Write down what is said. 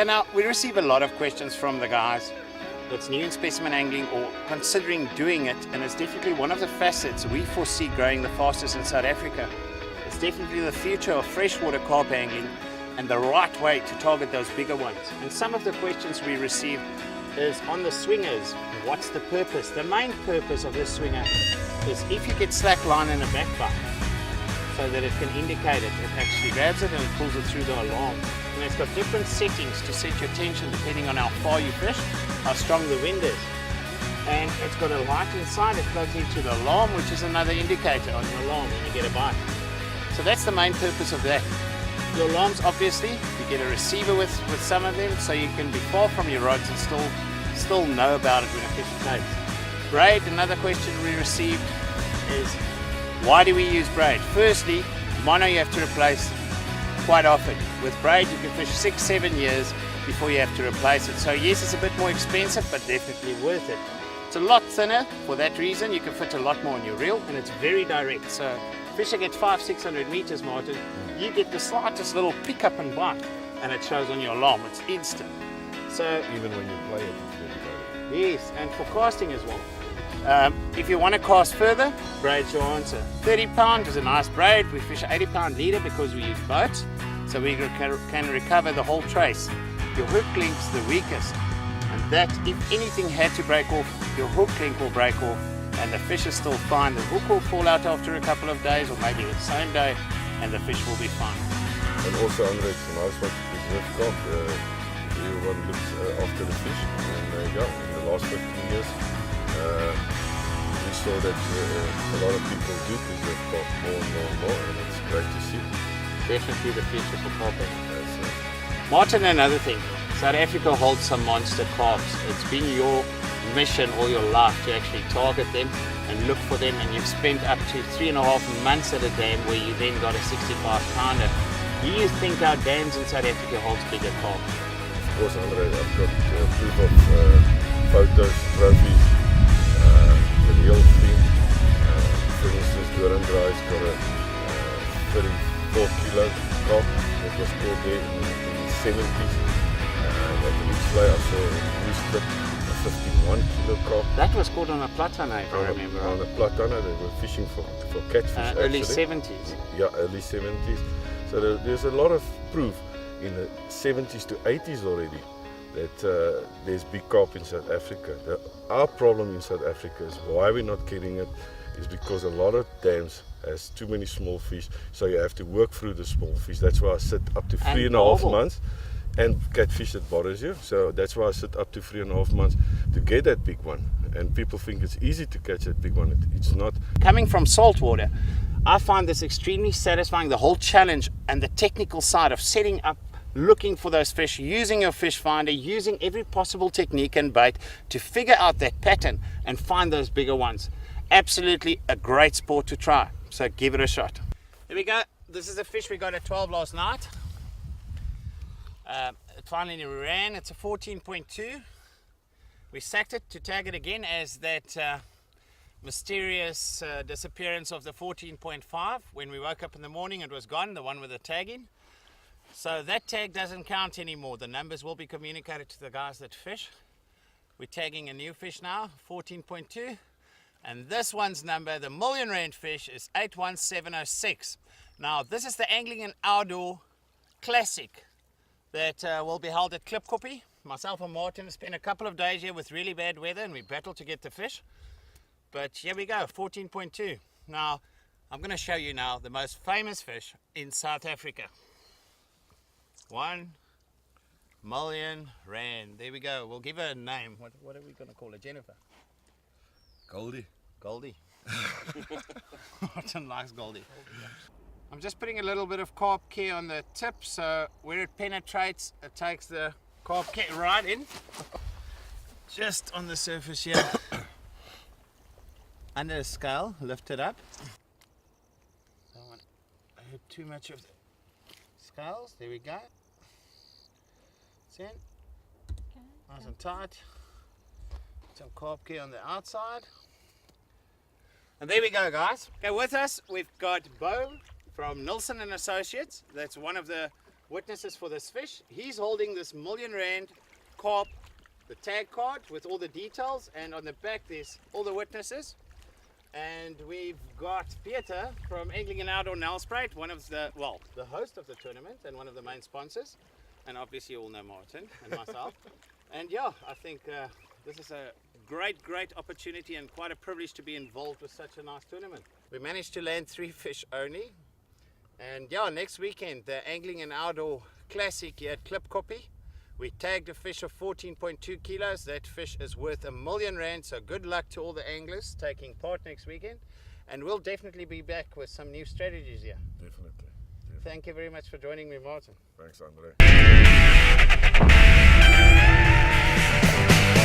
Okay, now we receive a lot of questions from the guys that's new in specimen angling or considering doing it, and it's definitely one of the facets we foresee growing the fastest in South Africa. It's definitely the future of freshwater carp angling and the right way to target those bigger ones. And some of the questions we receive is on the swingers. What's the purpose? The main purpose of this swinger is if you get slack line in a backbite, so that it can indicate it actually grabs it and it pulls it through the alarm. And it's got different settings to set your tension depending on how far you fish, how strong the wind is. And it's got a light inside, it plugs into the alarm, which is another indicator on your alarm when you get a bite. So that's the main purpose of that. Your alarms, obviously, you get a receiver with some of them, so you can be far from your rods and still know about it when a fish takes. Braid, another question we received is, why do we use braid? Firstly, mono you have to replace quite often. With braid you can fish 6-7 years before you have to replace it. So yes, it's a bit more expensive, but definitely worth it. It's a lot thinner for that reason. You can fit a lot more on your reel, and it's very direct. So fishing at 500-600 meters, Martin, you get the slightest little pick up and bite, and it shows on your alarm. It's instant. So even when you play it, it's very direct. Yes, and for casting as well. If you want to cast further, braid's your answer. 30 pound is a nice braid. We fish 80 pound leader because we use boats, so we can recover the whole trace. Your hook link's the weakest, and that, if anything had to break off, your hook link will break off and the fish is still fine. The hook will fall out after a couple of days or maybe the same day, and the fish will be fine. And also, Andre, it's a nice way to preserve carp. Everyone looks after the fish, and yeah, in the last 15 years we saw that a lot of people do preserve carp more and more, and it's great to see. Definitely the future for carp. Martin, another thing, South Africa holds some monster carps. It's been your mission all your life to actually target them and look for them, and you've spent up to 3.5 months at a dam where you then got a 65 pounder. Do you think our dams in South Africa holds bigger carp? Of course, Andre, I've got proof of photos, trophies, the real thing. For instance, Durandry's got a 34 kilo carp that was caught there in the 70s. At the display I saw a new slip, a 51 kilo carp. That was caught on a platana, if I remember. On a platana, they were fishing for catfish. Early 70s. Yeah, early 70s. So there's a lot of proof in the 70s to 80s already that there's big carp in South Africa. Our problem in South Africa is why we're not getting it is because a lot of dams has too many small fish, so you have to work through the small fish. That's why I sit up to 3.5 months, and catfish that bothers you. So that's why I sit up to 3.5 months to get that big one. And people think it's easy to catch that big one. It's not. Coming from saltwater, I find this extremely satisfying, the whole challenge and the technical side of setting up, looking for those fish, using your fish finder, using every possible technique and bait to figure out that pattern and find those bigger ones. Absolutely a great sport to try, so give it a shot. Here we go. This is a fish we got at 12 last night. It finally ran. It's a 14.2. We sacked it to tag it again as that mysterious disappearance of the 14.5. When we woke up in the morning, it was gone, the one with the tag in. So that tag doesn't count anymore. The numbers will be communicated to the guys that fish. We're tagging a new fish now, 14.2. And this one's number, the million rand fish, is 81706. Now, this is the Angling and Outdoor Classic that will be held at Klipkoppie. Myself and Martin spent a couple of days here with really bad weather, and we battled to get the fish. But here we go, 14.2. Now, I'm going to show you now the most famous fish in South Africa. 1 million rand. There we go. We'll give her a name. What are we going to call her? Jennifer? Goldie. Goldie. Martin likes Goldie. I'm just putting a little bit of carp care on the tip, so where it penetrates, it takes the carp care right in. Just on the surface here. Under the scale, lift it up. Don't want to hit too much of the scales. There we go. It's in. Nice and tight. Some carp care on the outside. And there we go, guys. Okay, with us we've got Bo from Nilsson and Associates. That's one of the witnesses for this fish. He's holding this R1,000,000 carp, the tag card with all the details, and on the back there's all the witnesses. And we've got Peter from Angling and Outdoor Nelspruit, one of the host of the tournament and one of the main sponsors. And obviously you all know Martin and myself. And yeah, I think this is a great opportunity and quite a privilege to be involved with such a nice tournament. We managed to land 3 fish only. And yeah, next weekend, the Angling and Outdoor Classic here at Klipkoppie. We tagged a fish of 14.2 kilos. That fish is worth R1,000,000, so good luck to all the anglers taking part next weekend. And we'll definitely be back with some new strategies here. Definitely. Thank you very much for joining me, Martin. Thanks, Andre.